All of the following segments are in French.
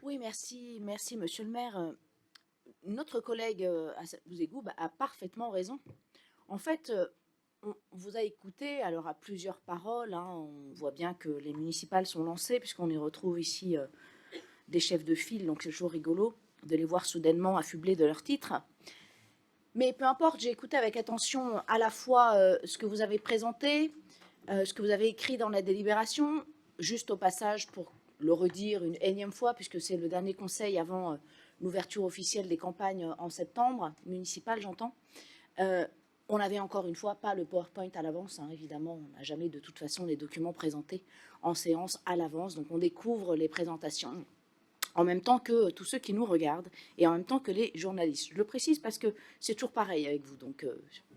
Oui, merci, monsieur le maire. Notre collègue Bouzégou a parfaitement raison. En fait, on vous a écouté, alors à plusieurs paroles, hein, on voit bien que les municipales sont lancées, puisqu'on y retrouve ici des chefs de file, donc c'est toujours rigolo de les voir soudainement affublés de leur titre. Mais peu importe, j'ai écouté avec attention à la fois ce que vous avez présenté, ce que vous avez écrit dans la délibération, juste au passage pour le redire une énième fois, puisque c'est le dernier conseil avant l'ouverture officielle des campagnes en septembre, municipale j'entends. On n'avait encore une fois pas le PowerPoint à l'avance, hein, évidemment, on n'a jamais de toute façon les documents présentés en séance à l'avance, donc on découvre les présentations en même temps que tous ceux qui nous regardent et en même temps que les journalistes. Je le précise parce que c'est toujours pareil avec vous, donc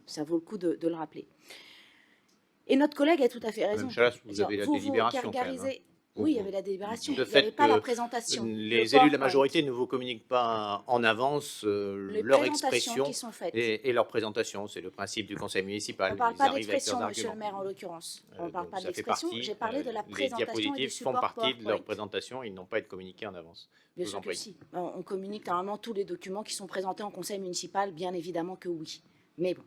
ça vaut le coup de le rappeler. Et notre collègue a tout à fait raison. Madame Chalas, vous avez la délibération quand même, hein. Oui, il y avait la délibération, il Le n'y avait fait pas la que présentation. les élus de la majorité ne vous communiquent pas en avance leur expression qui sont faites. et leur présentation. C'est le principe du conseil municipal. On ne parle Ils pas arrivent avec d'expression, leurs monsieur le arguments. maire, en l'occurrence. On ne parle pas Ça fait d'expression, partie, j'ai parlé de la les présentation et du diapositives font support partie de leur PowerPoint. présentation, ils n'ont pas à être communiqués en avance. Bien sûr que si. On communique normalement tous les documents qui sont présentés en conseil municipal, bien évidemment que oui. Mais bon.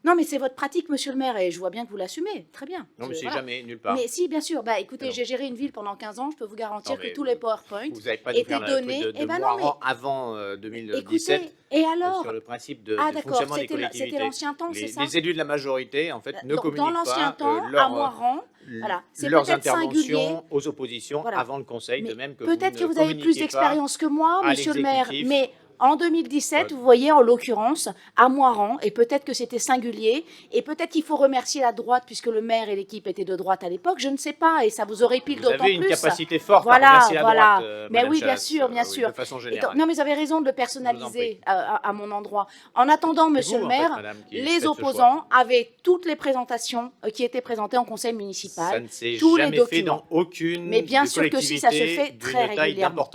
Non, mais c'est votre pratique, monsieur le maire, et je vois bien que vous l'assumez. Très bien. Non, mais c'est voilà. jamais, nulle part. Mais si, bien sûr. Bah, écoutez, j'ai géré une ville pendant 15 ans, je peux vous garantir que tous les PowerPoints vous n'avez pas étaient donnés. de moi avant 2017. Écoutez, et alors sur le principe de fonctionnement des collectivités. C'était l'ancien temps, c'est ça? Les élus de la majorité, en fait, ne communiquent dans l'ancien temps, à Moirans, voilà, leurs interventions aux oppositions voilà. Avant le conseil, mais de même que peut-être que vous avez plus d'expérience que moi, monsieur le maire, mais en 2017, vous voyez, en l'occurrence, à Moirans, et peut-être que c'était singulier, et peut-être qu'il faut remercier la droite, puisque le maire et l'équipe étaient de droite à l'époque, je ne sais pas, et ça vous aurait pile d'autant plus. Vous avez une capacité forte voilà, à remercier la voilà. droite, Mais oui, Chalas, bien sûr. de façon générale. Non, mais vous avez raison de le personnaliser à mon endroit. En attendant, monsieur le maire, les opposants avaient toutes les présentations qui étaient présentées en conseil municipal. Ça ne s'est jamais fait dans aucune mais bien sûr que si, ça se fait très régulièrement.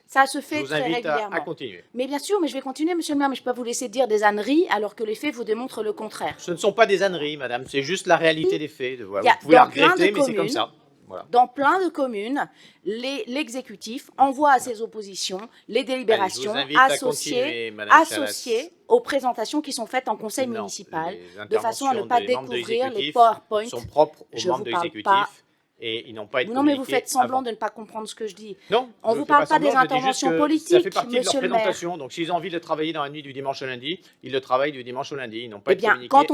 Ça se fait très régulièrement. À continuer. Mais bien sûr, mais je vais continuer, monsieur le maire, mais je ne peux pas vous laisser dire des âneries alors que les faits vous démontrent le contraire. Ce ne sont pas des âneries, madame, c'est juste la réalité des faits. Vous pouvez la regretter, mais c'est comme ça. Voilà. Dans plein de communes, l'exécutif envoie à ses oppositions les délibérations associées aux présentations qui sont faites en conseil municipal, de façon à ne pas découvrir les PowerPoints. Sont propres aux membres de l'exécutif. Et ils n'ont pas été non, mais vous faites semblant de ne pas comprendre ce que je dis. Non, on ne vous parle pas des interventions politiques, ça fait partie de leur présentation. Donc, s'ils ont envie de travailler dans la nuit du dimanche au lundi, ils le travaillent du dimanche au lundi. Ils n'ont pas été communiqués quand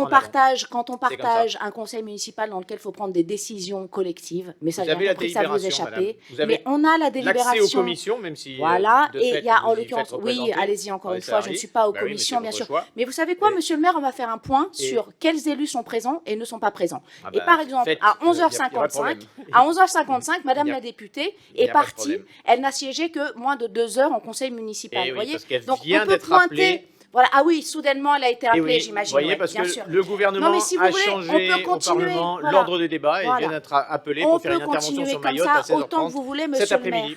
on partage un conseil municipal dans lequel il faut prendre des décisions collectives, mais ça, j'ai compris que ça vous échappait. Mais on a la délibération. L'accès aux commissions, même si. Voilà, et il y a en l'occurrence. Oui, allez-y encore une fois, je ne suis pas aux commissions, bien sûr. Mais vous savez quoi, monsieur le maire, on va faire un point sur quels élus sont présents et ne sont pas présents. Et par exemple, à 11h55, Madame la députée est partie. Elle n'a siégé que moins de 2 heures en conseil municipal. Vous voyez, donc on peut pointer. Voilà. Ah oui, soudainement, elle a été appelée, j'imagine. Vous voyez, parce que le gouvernement a changé au Parlement l'ordre du débat et vient d'être appelé pour faire une intervention sur Mayotte à 16h30 autant que vous voulez, monsieur le maire.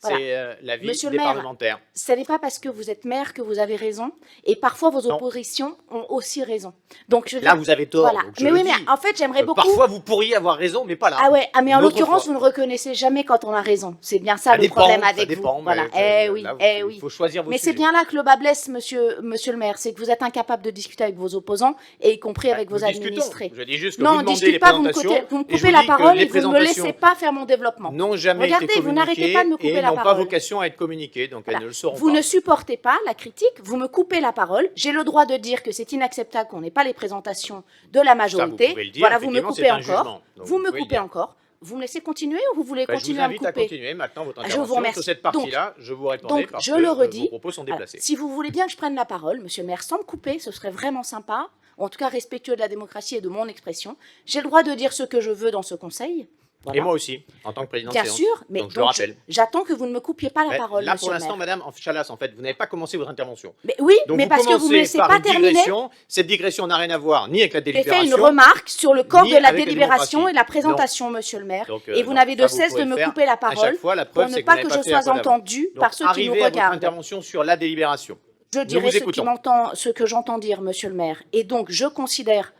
C'est la vie des parlementaires. Ce n'est pas parce que vous êtes maire que vous avez raison, et parfois vos oppositions ont aussi raison. Donc là, vous avez tort. Voilà. Mais oui, mais en fait, j'aimerais beaucoup. Parfois, vous pourriez avoir raison, mais pas là. Ah ouais, mais en l'occurrence, vous ne reconnaissez jamais quand on a raison. C'est bien ça le problème avec vous. Voilà. Oui. Il faut choisir vos Mais c'est bien là que le bas blesse, monsieur le maire, c'est que vous êtes incapable de discuter avec vos opposants, et y compris avec vos administrés. Je dis juste que non, vous demandez les présentations. Vous me coupez la parole et vous ne me laissez pas faire mon développement. Non, jamais. Regardez, vous n'arrêtez pas de me couper la parole. N'ont pas vocation à être communiquées, donc elles ne le seront pas. Vous ne supportez pas la critique, vous me coupez la parole. J'ai le droit de dire que c'est inacceptable qu'on n'ait pas les présentations de la majorité. Ça, vous pouvez le dire, voilà, vous me coupez encore. Vous me coupez encore. Vous me laissez continuer ou vous voulez continuer à me couper? Je vous invite à continuer maintenant votre intervention sur cette partie-là. Je vous répondrai parce je le redis, vos propos sont déplacés. Si vous voulez bien que je prenne la parole, monsieur le maire, sans me couper, ce serait vraiment sympa, en tout cas respectueux de la démocratie et de mon expression. J'ai le droit de dire ce que je veux dans ce conseil. Voilà. Et moi aussi, en tant que président de séance. Bien sûr, mais donc je le rappelle. J'attends que vous ne me coupiez pas la parole, là, monsieur pour le l'instant, madame Chalas, en fait, vous n'avez pas commencé votre intervention. Mais oui, donc mais parce que vous ne me laissez pas terminer. Cette digression n'a rien à voir ni avec la délibération. J'ai fait une remarque sur le corps de la délibération et de la présentation, monsieur le maire. Et vous n'avez de cesse de me couper la parole pour ne pas que je sois entendue par ceux qui nous regardent. Arrivez à votre intervention sur la délibération. Je dirais ce que j'entends dire, monsieur le maire. Et donc,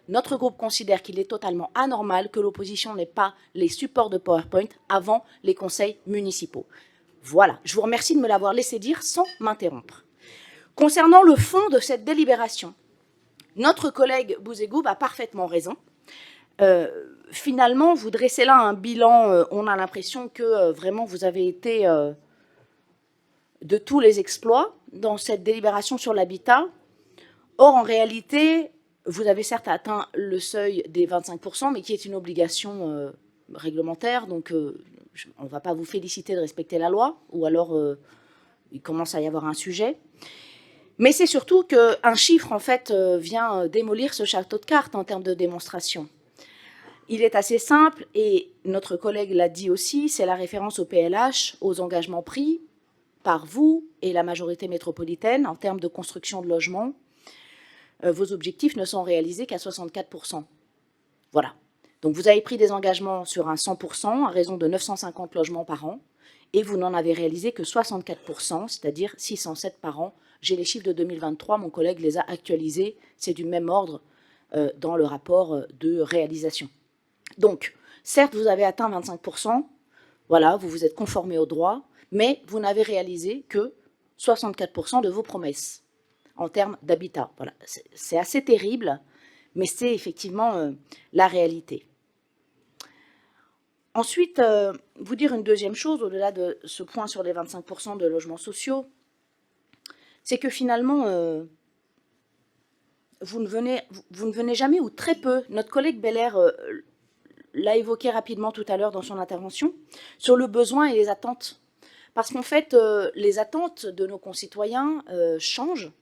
notre groupe considère qu'il est totalement anormal que l'opposition n'ait pas les supports de PowerPoint avant les conseils municipaux. Voilà, je vous remercie de me l'avoir laissé dire sans m'interrompre. Concernant le fond de cette délibération, notre collègue Bouzégoub a parfaitement raison. Finalement, vous dressez là un bilan, on a l'impression que vraiment vous avez été de tous les exploits dans cette délibération sur l'habitat. Or, en réalité, vous avez certes atteint le seuil des 25%, mais qui est une obligation réglementaire, donc on ne va pas vous féliciter de respecter la loi, ou alors il commence à y avoir un sujet. Mais c'est surtout qu'un chiffre, en fait, vient démolir ce château de cartes en termes de démonstration. Il est assez simple, et notre collègue l'a dit aussi, c'est la référence au PLH, aux engagements pris par vous et la majorité métropolitaine en termes de construction de logements. Vos objectifs ne sont réalisés qu'à 64%. Voilà. Donc vous avez pris des engagements sur un 100% à raison de 950 logements par an, et vous n'en avez réalisé que 64%, c'est-à-dire 607 par an. J'ai les chiffres de 2023, mon collègue les a actualisés, c'est du même ordre dans le rapport de réalisation. Donc, certes, vous avez atteint 25%, voilà, vous vous êtes conformé au droit, mais vous n'avez réalisé que 64% de vos promesses en termes d'habitat. Voilà, c'est assez terrible, mais c'est effectivement la réalité. Ensuite, vous dire une deuxième chose, au-delà de ce point sur les 25% de logements sociaux, c'est que finalement, vous ne venez jamais, ou très peu, notre collègue Belair l'a évoqué rapidement tout à l'heure dans son intervention, sur le besoin et les attentes. Parce qu'en fait, les attentes de nos concitoyens changent,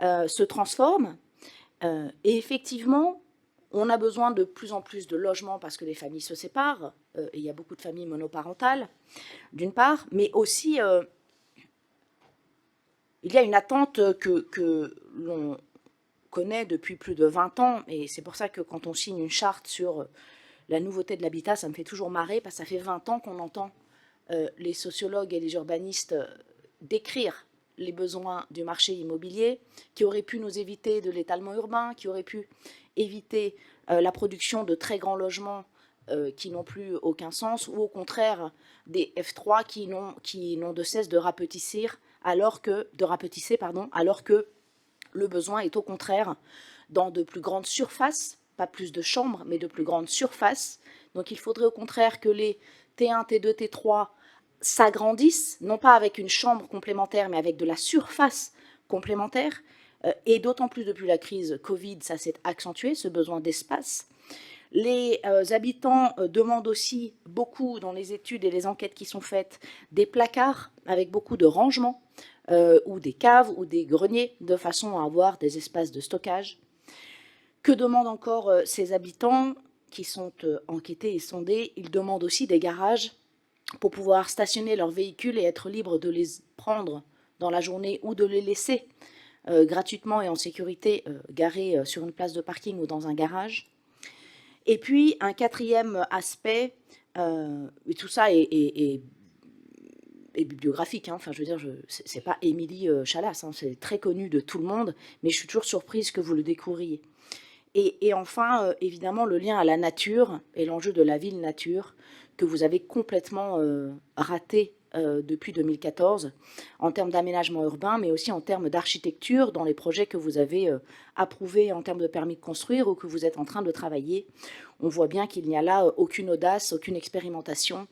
se transforment, et effectivement, on a besoin de plus en plus de logements parce que les familles se séparent, et il y a beaucoup de familles monoparentales, d'une part, mais aussi, il y a une attente que l'on connaît depuis plus de 20 ans, et c'est pour ça que quand on signe une charte sur la nouveauté de l'habitat, ça me fait toujours marrer, parce que ça fait 20 ans qu'on entend les sociologues et les urbanistes décrire les besoins du marché immobilier, qui auraient pu nous éviter de l'étalement urbain, qui auraient pu éviter la production de très grands logements qui n'ont plus aucun sens, ou au contraire des F3 qui n'ont de cesse de rapetisser, alors que le besoin est au contraire dans de plus grandes surfaces, pas plus de chambres, mais de plus grandes surfaces. Donc il faudrait au contraire que les T1, T2, T3 s'agrandissent, non pas avec une chambre complémentaire, mais avec de la surface complémentaire. Et d'autant plus depuis la crise Covid, ça s'est accentué, ce besoin d'espace. Les habitants demandent aussi beaucoup, dans les études et les enquêtes qui sont faites, des placards avec beaucoup de rangements, ou des caves ou des greniers, de façon à avoir des espaces de stockage. Que demandent encore ces habitants qui sont enquêtés et sondés? Ils demandent aussi des garages pour pouvoir stationner leurs véhicules et être libres de les prendre dans la journée ou de les laisser gratuitement et en sécurité garés sur une place de parking ou dans un garage. Et puis, un quatrième aspect, et tout ça est bibliographique, hein. Enfin, je veux dire, c'est pas Émilie Chalas, hein, c'est très connu de tout le monde, mais je suis toujours surprise que vous le découvriez. Et enfin, évidemment, le lien à la nature et l'enjeu de la ville-nature que vous avez complètement raté depuis 2014 en termes d'aménagement urbain, mais aussi en termes d'architecture dans les projets que vous avez approuvés en termes de permis de construire ou que vous êtes en train de travailler. On voit bien qu'il n'y a là aucune audace, aucune expérimentation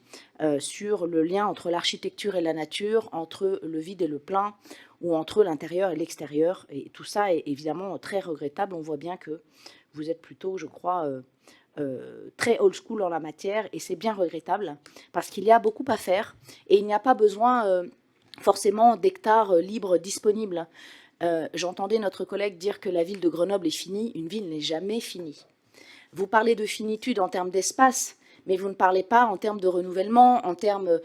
sur le lien entre l'architecture et la nature, entre le vide et le plein, ou entre l'intérieur et l'extérieur. Et tout ça est évidemment très regrettable. On voit bien que vous êtes plutôt, je crois, très old school en la matière, et c'est bien regrettable, parce qu'il y a beaucoup à faire, et il n'y a pas besoin forcément d'hectares libres disponibles. J'entendais notre collègue dire que la ville de Grenoble est finie. Une ville n'est jamais finie. Vous parlez de finitude en termes d'espace, mais vous ne parlez pas en termes de renouvellement, en termes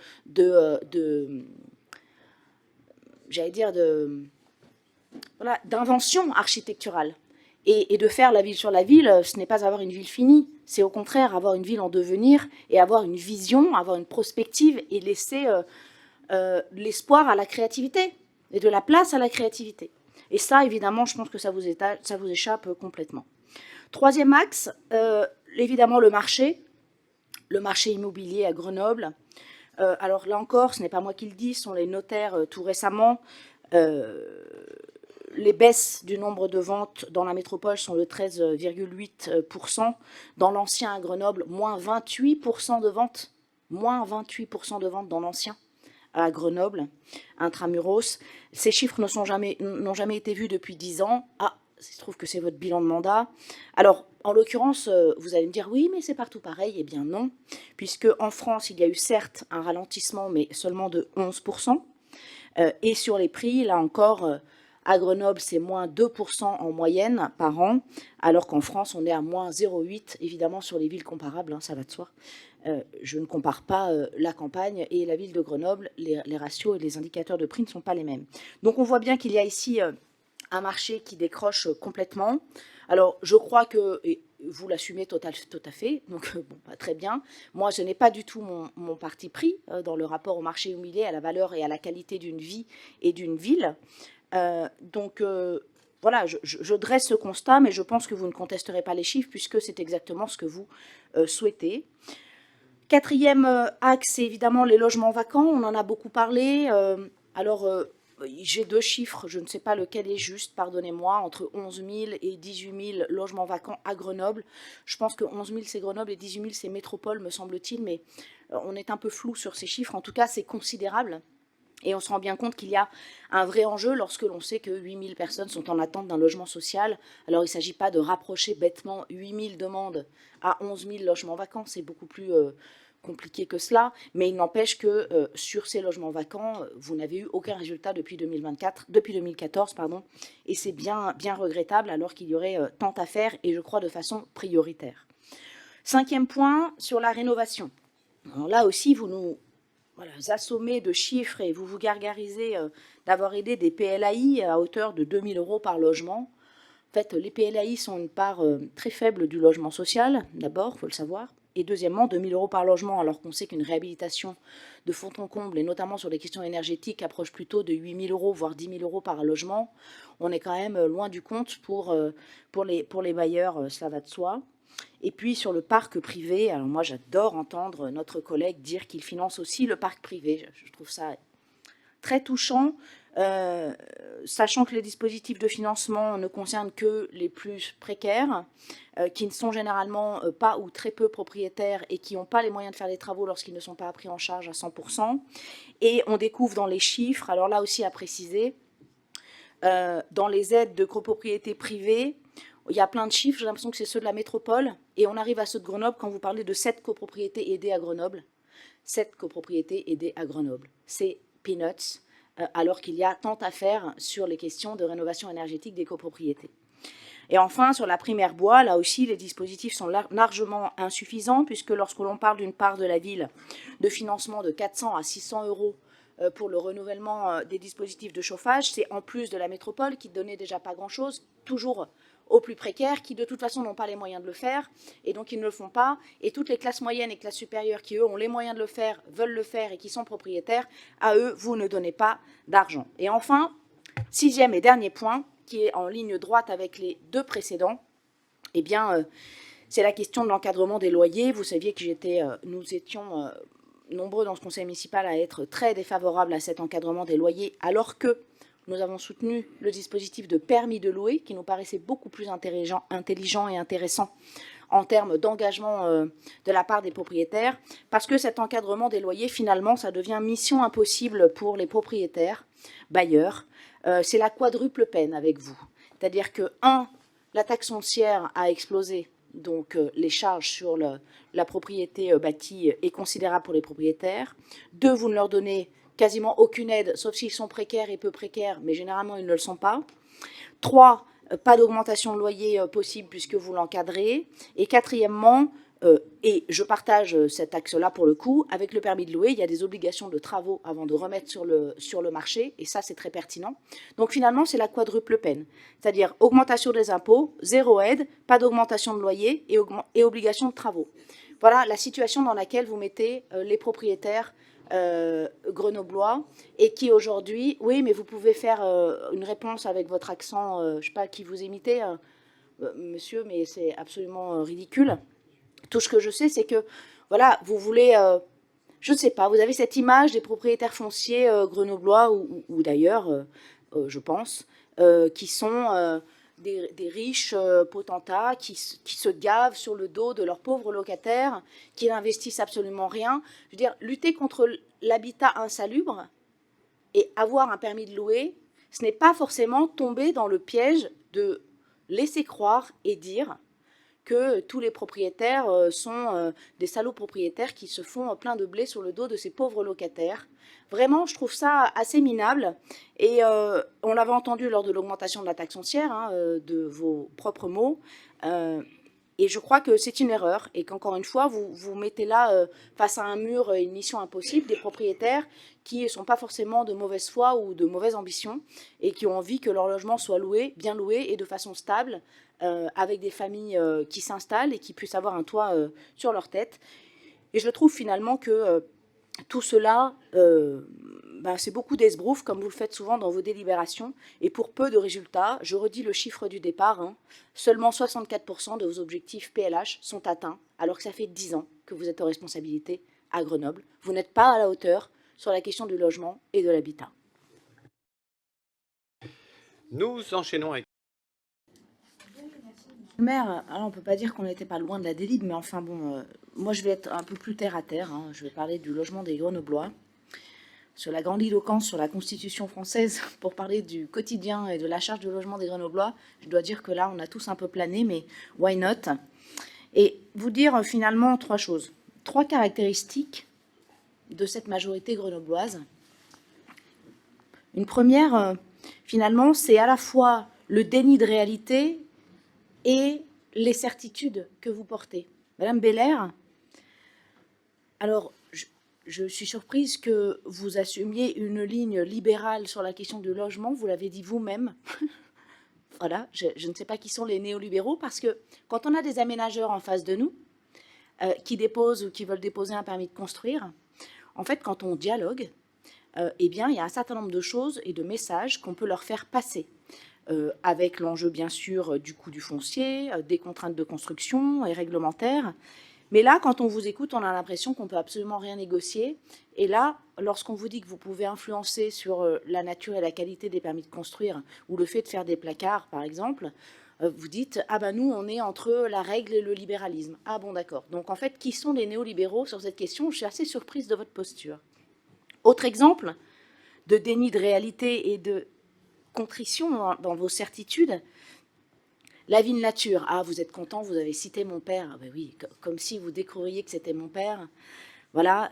voilà, d'invention architecturale. Et de faire la ville sur la ville, ce n'est pas avoir une ville finie, c'est au contraire avoir une ville en devenir et avoir une vision, avoir une prospective et laisser l'espoir à la créativité et de la place à la créativité. Et ça, évidemment, je pense que ça vous échappe complètement. Troisième axe, évidemment le marché immobilier à Grenoble. Alors là encore, ce n'est pas moi qui le dis, ce sont les notaires tout récemment. Les baisses du nombre de ventes dans la métropole sont de 13,8%. Dans l'ancien à Grenoble, moins 28% de ventes. Moins 28% de ventes dans l'ancien à Grenoble, intramuros. Ces chiffres n'ont jamais été vus depuis 10 ans. Ah, il se trouve que c'est votre bilan de mandat. Alors, en l'occurrence, vous allez me dire, oui, mais c'est partout pareil. Eh bien non, puisque en France, il y a eu certes un ralentissement, mais seulement de 11%. Et sur les prix, là encore, à Grenoble, c'est moins 2% en moyenne par an, alors qu'en France, on est à moins 0,8%, évidemment, sur les villes comparables, hein, ça va de soi. Je ne compare pas la campagne et la ville de Grenoble, les ratios et les indicateurs de prix ne sont pas les mêmes. Donc on voit bien qu'il y a ici un marché qui décroche complètement. Alors je crois que, et vous l'assumez tout à fait, donc bon, bah, très bien. Moi je n'ai pas du tout mon parti pris dans le rapport au marché immobilier, à la valeur et à la qualité d'une vie et d'une ville. Voilà, je dresse ce constat, mais je pense que vous ne contesterez pas les chiffres puisque c'est exactement ce que vous souhaitez. Quatrième axe, c'est évidemment les logements vacants. On en a beaucoup parlé. J'ai 2 chiffres, je ne sais pas lequel est juste, pardonnez-moi, entre 11 000 et 18 000 logements vacants à Grenoble. Je pense que 11 000 c'est Grenoble et 18 000 c'est Métropole, me semble-t-il, mais on est un peu flou sur ces chiffres. En tout cas, c'est considérable. Et on se rend bien compte qu'il y a un vrai enjeu lorsque l'on sait que 8 000 personnes sont en attente d'un logement social. Alors il ne s'agit pas de rapprocher bêtement 8 000 demandes à 11 000 logements vacants, c'est beaucoup plus compliqué que cela, mais il n'empêche que sur ces logements vacants, vous n'avez eu aucun résultat depuis 2014, et c'est bien regrettable alors qu'il y aurait tant à faire, et je crois de façon prioritaire. 5e point, sur la rénovation. Alors là aussi, vous nous assommez de chiffres et vous vous gargarisez d'avoir aidé des PLAI à hauteur de 2 000 € par logement. En fait, les PLAI sont une part très faible du logement social, d'abord, il faut le savoir. Et deuxièmement, 2 000 € par logement, alors qu'on sait qu'une réhabilitation de fond en comble, et notamment sur les questions énergétiques, approche plutôt de 8 000 €, voire 10 000 € par logement. On est quand même loin du compte pour les bailleurs, cela va de soi. Et puis sur le parc privé, alors moi j'adore entendre notre collègue dire qu'il finance aussi le parc privé. Je trouve ça très touchant, sachant que les dispositifs de financement ne concernent que les plus précaires, qui ne sont généralement pas ou très peu propriétaires et qui n'ont pas les moyens de faire des travaux lorsqu'ils ne sont pas pris en charge à 100%. Et on découvre dans les chiffres, alors là aussi à préciser, dans les aides de copropriété privée, il y a plein de chiffres, j'ai l'impression que c'est ceux de la métropole, et on arrive à ceux de Grenoble quand vous parlez de 7 copropriétés aidées à Grenoble. 7 copropriétés aidées à Grenoble. C'est peanuts, alors qu'il y a tant à faire sur les questions de rénovation énergétique des copropriétés. Et enfin, sur la primaire bois, là aussi, les dispositifs sont largement insuffisants, puisque lorsque l'on parle d'une part de la ville de financement de 400 à 600 € pour le renouvellement des dispositifs de chauffage, c'est en plus de la métropole qui ne donnait déjà pas grand-chose, toujours aux plus précaires, qui de toute façon n'ont pas les moyens de le faire, et donc ils ne le font pas, et toutes les classes moyennes et classes supérieures qui, eux, ont les moyens de le faire, veulent le faire et qui sont propriétaires, à eux, vous ne donnez pas d'argent. Et enfin, 6e et dernier point, qui est en ligne droite avec les 2 précédents, eh bien, c'est la question de l'encadrement des loyers. Vous saviez que nous étions nombreux dans ce conseil municipal à être très défavorables à cet encadrement des loyers, alors que nous avons soutenu le dispositif de permis de louer, qui nous paraissait beaucoup plus intelligent et intéressant en termes d'engagement de la part des propriétaires, parce que cet encadrement des loyers, finalement, ça devient mission impossible pour les propriétaires, bailleurs. C'est la quadruple peine avec vous. C'est-à-dire que, 1, la taxe foncière a explosé, donc les charges sur la propriété bâtie est considérable pour les propriétaires. 2, vous ne leur donnez quasiment aucune aide, sauf s'ils sont précaires et peu précaires, mais généralement ils ne le sont pas. 3, pas d'augmentation de loyer possible puisque vous l'encadrez. Et 4e, et je partage cet axe-là pour le coup, avec le permis de louer, il y a des obligations de travaux avant de remettre sur le marché, et ça c'est très pertinent. Donc finalement c'est la quadruple peine, c'est-à-dire augmentation des impôts, 0 aide, pas d'augmentation de loyer et obligation de travaux. Voilà la situation dans laquelle vous mettez les propriétaires grenoblois, et qui aujourd'hui, oui, mais vous pouvez faire une réponse avec votre accent, je ne sais pas qui vous imitez, monsieur, mais c'est absolument ridicule. Tout ce que je sais, c'est que, voilà, vous voulez, je ne sais pas, vous avez cette image des propriétaires fonciers grenoblois ou d'ailleurs, je pense, qui sont des riches potentats qui se gavent sur le dos de leurs pauvres locataires, qui n'investissent absolument rien. Je veux dire, lutter contre l'habitat insalubre et avoir un permis de louer, ce n'est pas forcément tomber dans le piège de laisser croire et dire que tous les propriétaires sont des salauds propriétaires qui se font plein de blé sur le dos de ces pauvres locataires. Vraiment, je trouve ça assez minable. Et on l'avait entendu lors de l'augmentation de la taxe foncière, hein, de vos propres mots. Et je crois que c'est une erreur et qu'encore une fois, vous mettez là face à un mur une mission impossible des propriétaires qui ne sont pas forcément de mauvaise foi ou de mauvaise ambition et qui ont envie que leur logement soit loué, bien loué et de façon stable, avec des familles qui s'installent et qui puissent avoir un toit sur leur tête. Et je trouve finalement que tout cela, c'est beaucoup d'esbrouf, comme vous le faites souvent dans vos délibérations, et pour peu de résultats. Je redis le chiffre du départ, hein, seulement 64% de vos objectifs PLH sont atteints, alors que ça fait 10 ans que vous êtes en responsabilité à Grenoble. Vous n'êtes pas à la hauteur sur la question du logement et de l'habitat. Nous enchaînons avec... Maire, alors on ne peut pas dire qu'on n'était pas loin de la délib, mais enfin bon, moi je vais être un peu plus terre à terre, hein, je vais parler du logement des Grenoblois, sur la grandiloquence sur la Constitution française, pour parler du quotidien et de la charge du logement des Grenoblois. Je dois dire que là on a tous un peu plané, mais why not? Et vous dire finalement 3 choses, 3 caractéristiques de cette majorité grenobloise. Une première, finalement, c'est à la fois le déni de réalité et les certitudes que vous portez. Madame Belair, alors je suis surprise que vous assumiez une ligne libérale sur la question du logement, vous l'avez dit vous-même. Voilà, je ne sais pas qui sont les néolibéraux, parce que quand on a des aménageurs en face de nous, qui déposent ou qui veulent déposer un permis de construire, en fait, quand on dialogue, eh bien, il y a un certain nombre de choses et de messages qu'on peut leur faire passer. Avec l'enjeu bien sûr du coût du foncier, des contraintes de construction et réglementaires. Mais là, quand on vous écoute, on a l'impression qu'on ne peut absolument rien négocier. Et là, lorsqu'on vous dit que vous pouvez influencer sur la nature et la qualité des permis de construire, ou le fait de faire des placards, par exemple, vous dites « Ah ben nous, on est entre la règle et le libéralisme. » Ah bon, d'accord. Donc en fait, qui sont les néolibéraux sur cette question? Je suis assez surprise de votre posture. Autre exemple de déni de réalité et de contrition dans vos certitudes, la vie de nature. Ah, vous êtes content, vous avez cité mon père. Ah ben oui, comme si vous découvriez que c'était mon père. Voilà,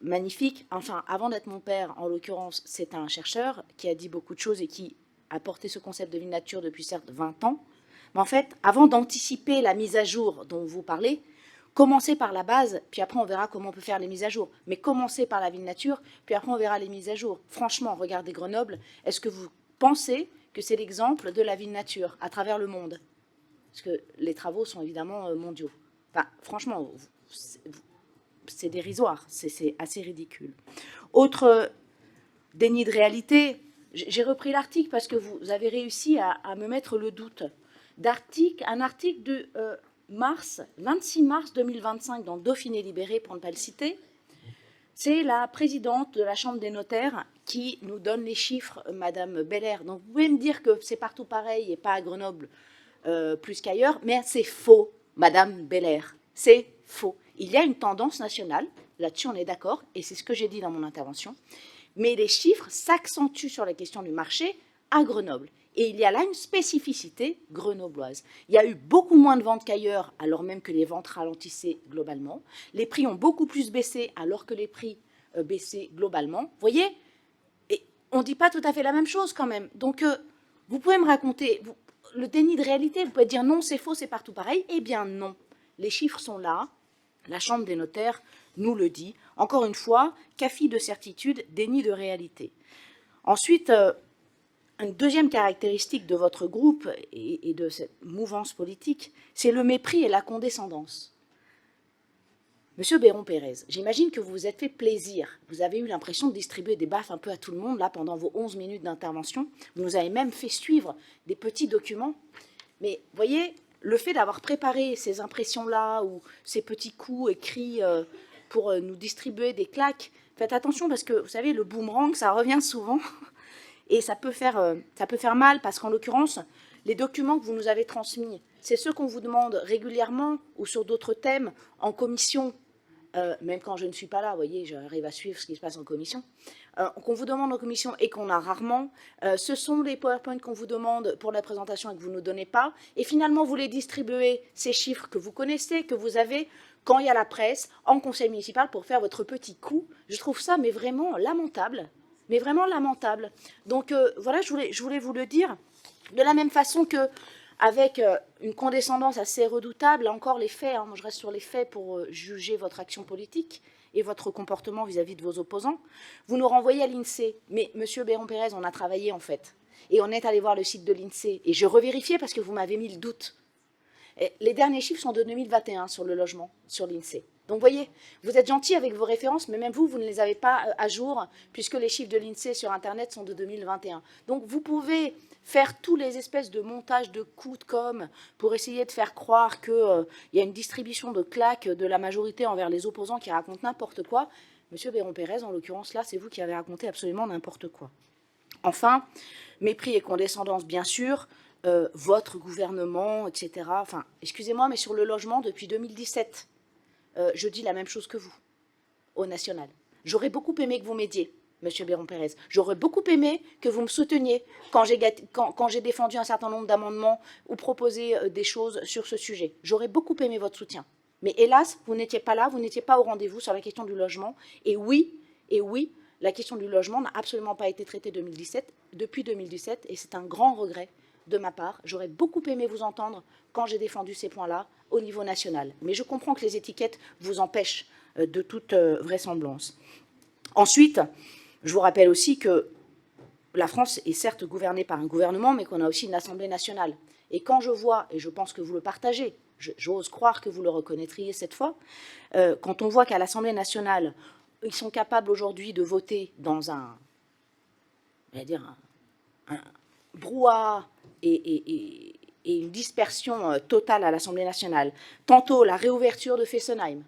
magnifique. Enfin, avant d'être mon père, en l'occurrence, c'est un chercheur qui a dit beaucoup de choses et qui a porté ce concept de vie de nature depuis certes 20 ans. Mais en fait, avant d'anticiper la mise à jour dont vous parlez, commencez par la base, puis après on verra comment on peut faire les mises à jour. Mais commencez par la vie de nature, puis après on verra les mises à jour. Franchement, regardez Grenoble, est-ce que vous pensez que c'est l'exemple de la vie de nature à travers le monde? Parce que les travaux sont évidemment mondiaux. Enfin, franchement, c'est dérisoire, c'est assez ridicule. Autre déni de réalité, j'ai repris l'article parce que vous avez réussi à me mettre le doute. Un article de 26 mars 2025 dans Dauphiné Libéré, pour ne pas le citer. C'est la présidente de la Chambre des notaires qui nous donne les chiffres, Madame Belair. Donc vous pouvez me dire que c'est partout pareil et pas à Grenoble plus qu'ailleurs, mais c'est faux, Madame Belair. C'est faux. Il y a une tendance nationale, là-dessus on est d'accord, et c'est ce que j'ai dit dans mon intervention, mais les chiffres s'accentuent sur la question du marché à Grenoble. Et il y a là une spécificité grenobloise. Il y a eu beaucoup moins de ventes qu'ailleurs, alors même que les ventes ralentissaient globalement. Les prix ont beaucoup plus baissé, alors que les prix baissaient globalement. Vous voyez, et on ne dit pas tout à fait la même chose quand même. Donc, vous pouvez me raconter le déni de réalité. Vous pouvez dire non, c'est faux, c'est partout pareil. Eh bien non, les chiffres sont là. La Chambre des notaires nous le dit. Encore une fois, café de certitude, déni de réalité. Ensuite, une deuxième caractéristique de votre groupe et de cette mouvance politique, c'est le mépris et la condescendance. Monsieur Béron-Pérez, j'imagine que vous vous êtes fait plaisir. Vous avez eu l'impression de distribuer des baffes un peu à tout le monde là pendant vos 11 minutes d'intervention. Vous nous avez même fait suivre des petits documents. Mais voyez, le fait d'avoir préparé ces impressions-là ou ces petits coups écrits pour nous distribuer des claques. Faites attention parce que, vous savez, le boomerang, ça revient souvent et ça peut faire mal parce qu'en l'occurrence, les documents que vous nous avez transmis, c'est ceux qu'on vous demande régulièrement ou sur d'autres thèmes en commission, même quand je ne suis pas là, vous voyez, j'arrive à suivre ce qui se passe en commission, qu'on vous demande en commission et qu'on a rarement. Ce sont les PowerPoint qu'on vous demande pour la présentation et que vous ne nous donnez pas. Et finalement, vous les distribuez, ces chiffres que vous connaissez, que vous avez, quand il y a la presse, en conseil municipal, pour faire votre petit coup. Je trouve ça, mais vraiment lamentable. Mais vraiment lamentable. Donc, voilà, je voulais vous le dire. De la même façon que, avec une condescendance assez redoutable, là encore les faits, moi je reste sur les faits pour juger votre action politique et votre comportement vis-à-vis de vos opposants, vous nous renvoyez à l'INSEE. Mais Monsieur Béron-Pérez, on a travaillé en fait, et on est allé voir le site de l'INSEE, et je revérifiais parce que vous m'avez mis le doute. Et les derniers chiffres sont de 2021 sur le logement, sur l'INSEE. Donc, vous voyez, vous êtes gentil avec vos références, mais même vous ne les avez pas à jour, puisque les chiffres de l'INSEE sur Internet sont de 2021. Donc, vous pouvez faire tous les espèces de montages de coups de com' pour essayer de faire croire qu'il y a une distribution de claques de la majorité envers les opposants qui racontent n'importe quoi. Monsieur Béron-Pérez, en l'occurrence, là, c'est vous qui avez raconté absolument n'importe quoi. Enfin, mépris et condescendance, bien sûr, votre gouvernement, etc. Enfin, excusez-moi, mais sur le logement, depuis 2017, je dis la même chose que vous, au national. J'aurais beaucoup aimé que vous m'aidiez, Monsieur Béron-Pérez. J'aurais beaucoup aimé que vous me souteniez quand j'ai défendu un certain nombre d'amendements ou proposé des choses sur ce sujet. J'aurais beaucoup aimé votre soutien. Mais hélas, vous n'étiez pas là, vous n'étiez pas au rendez-vous sur la question du logement. Et oui, la question du logement n'a absolument pas été traitée depuis 2017, et c'est un grand regret de ma part. J'aurais beaucoup aimé vous entendre quand j'ai défendu ces points-là au niveau national. Mais je comprends que les étiquettes vous empêchent de toute vraisemblance. Ensuite, je vous rappelle aussi que la France est certes gouvernée par un gouvernement, mais qu'on a aussi une Assemblée nationale. Et quand je vois, et je pense que vous le partagez, j'ose croire que vous le reconnaîtriez cette fois, quand on voit qu'à l'Assemblée nationale, ils sont capables aujourd'hui de voter dans un brouhaha et une dispersion totale à l'Assemblée nationale, tantôt la réouverture de Fessenheim,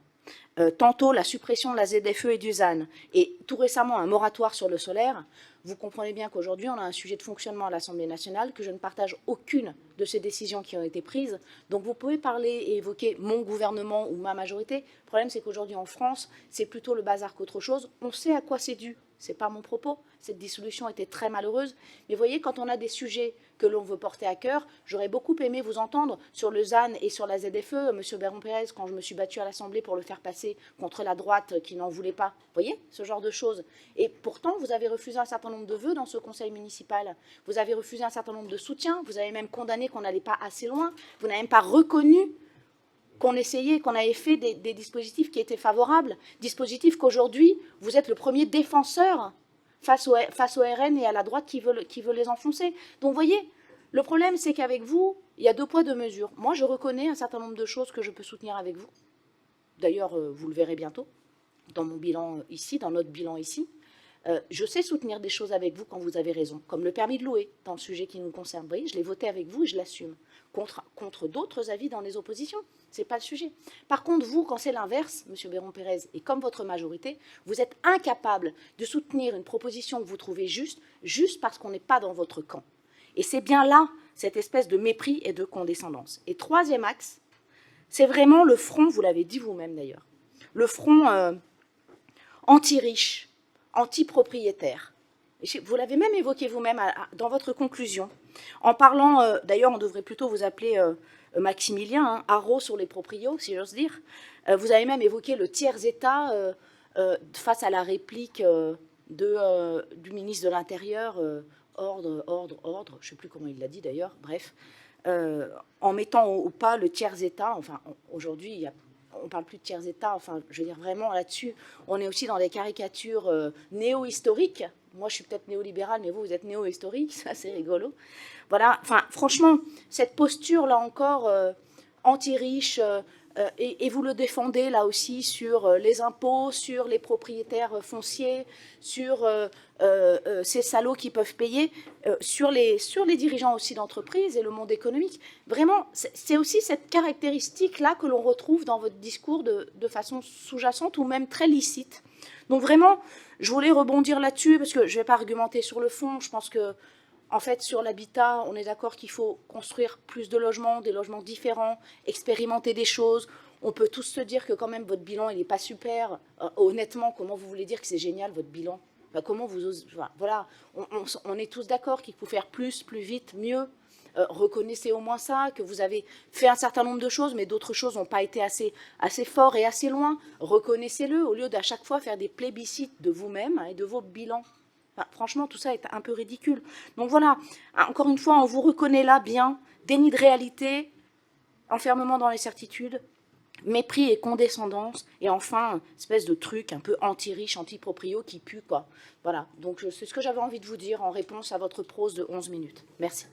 tantôt la suppression de la ZFE et du ZAN, et tout récemment un moratoire sur le solaire, vous comprenez bien qu'aujourd'hui, on a un sujet de fonctionnement à l'Assemblée nationale, que je ne partage aucune de ces décisions qui ont été prises. Donc vous pouvez parler et évoquer mon gouvernement ou ma majorité. Le problème, c'est qu'aujourd'hui en France, c'est plutôt le bazar qu'autre chose. On sait à quoi c'est dû. Ce n'est pas mon propos. Cette dissolution était très malheureuse. Mais vous voyez, quand on a des sujets que l'on veut porter à cœur, j'aurais beaucoup aimé vous entendre sur le ZAN et sur la ZFE, Monsieur Béron-Pérez, quand je me suis battue à l'Assemblée pour le faire passer contre la droite qui n'en voulait pas. Vous voyez, ce genre de choses. Et pourtant, vous avez refusé un certain nombre de vœux dans ce conseil municipal. Vous avez refusé un certain nombre de soutiens. Vous avez même condamné qu'on n'allait pas assez loin. Vous n'avez même pas reconnu qu'on essayait, qu'on avait fait des dispositifs qui étaient favorables. Dispositifs qu'aujourd'hui, vous êtes le premier défenseur face au RN et à la droite qui veut les enfoncer. Donc, vous voyez, le problème, c'est qu'avec vous, il y a 2 poids 2 mesures. Moi, je reconnais un certain nombre de choses que je peux soutenir avec vous. D'ailleurs, vous le verrez bientôt dans mon bilan ici, dans notre bilan ici. Je sais soutenir des choses avec vous quand vous avez raison, comme le permis de louer, dans le sujet qui nous concerne. Vous voyez, je l'ai voté avec vous et je l'assume. Contre d'autres avis dans les oppositions. Ce n'est pas le sujet. Par contre, vous, quand c'est l'inverse, M. Béron-Pérez, et comme votre majorité, vous êtes incapable de soutenir une proposition que vous trouvez juste parce qu'on n'est pas dans votre camp. Et c'est bien là, cette espèce de mépris et de condescendance. Et 3e axe, c'est vraiment le front, vous l'avez dit vous-même d'ailleurs, le front anti-riche, anti-propriétaire. Vous l'avez même évoqué vous-même dans votre conclusion, en parlant, d'ailleurs on devrait plutôt vous appeler Maximilien, haro sur les proprios, si j'ose dire. Vous avez même évoqué le tiers-État face à la réplique du ministre de l'Intérieur, ordre, je ne sais plus comment il l'a dit d'ailleurs, bref, en mettant au pas le tiers-État, enfin aujourd'hui on ne parle plus de tiers-État, enfin je veux dire vraiment là-dessus, on est aussi dans des caricatures néo-historiques. Moi je suis peut-être néolibérale, mais vous êtes néo-historique, ça c'est rigolo. Voilà, enfin franchement, cette posture là encore, anti-riche, et vous le défendez là aussi sur les impôts, sur les propriétaires fonciers, sur ces salauds qui peuvent payer, sur les dirigeants aussi d'entreprise et le monde économique. Vraiment, c'est aussi cette caractéristique-là que l'on retrouve dans votre discours de façon sous-jacente ou même très licite. Donc vraiment, je voulais rebondir là-dessus parce que je ne vais pas argumenter sur le fond. Je pense que en fait, sur l'habitat, on est d'accord qu'il faut construire plus de logements, des logements différents, expérimenter des choses. On peut tous se dire que quand même votre bilan, il n'est pas super. Honnêtement, comment vous voulez dire que c'est génial, votre bilan? Enfin, comment vous osez... Voilà, on est tous d'accord qu'il faut faire plus vite, mieux. Reconnaissez au moins ça, que vous avez fait un certain nombre de choses, mais d'autres choses n'ont pas été assez fort et assez loin. Reconnaissez-le, au lieu d'à chaque fois faire des plébiscites de vous-même et de vos bilans. Enfin, franchement, tout ça est un peu ridicule. Donc voilà, encore une fois, on vous reconnaît là bien, déni de réalité, enfermement dans les certitudes, mépris et condescendance, et enfin, espèce de truc un peu anti-riche, anti-proprio qui pue, quoi. Voilà, donc c'est ce que j'avais envie de vous dire en réponse à votre prose de 11 minutes. Merci.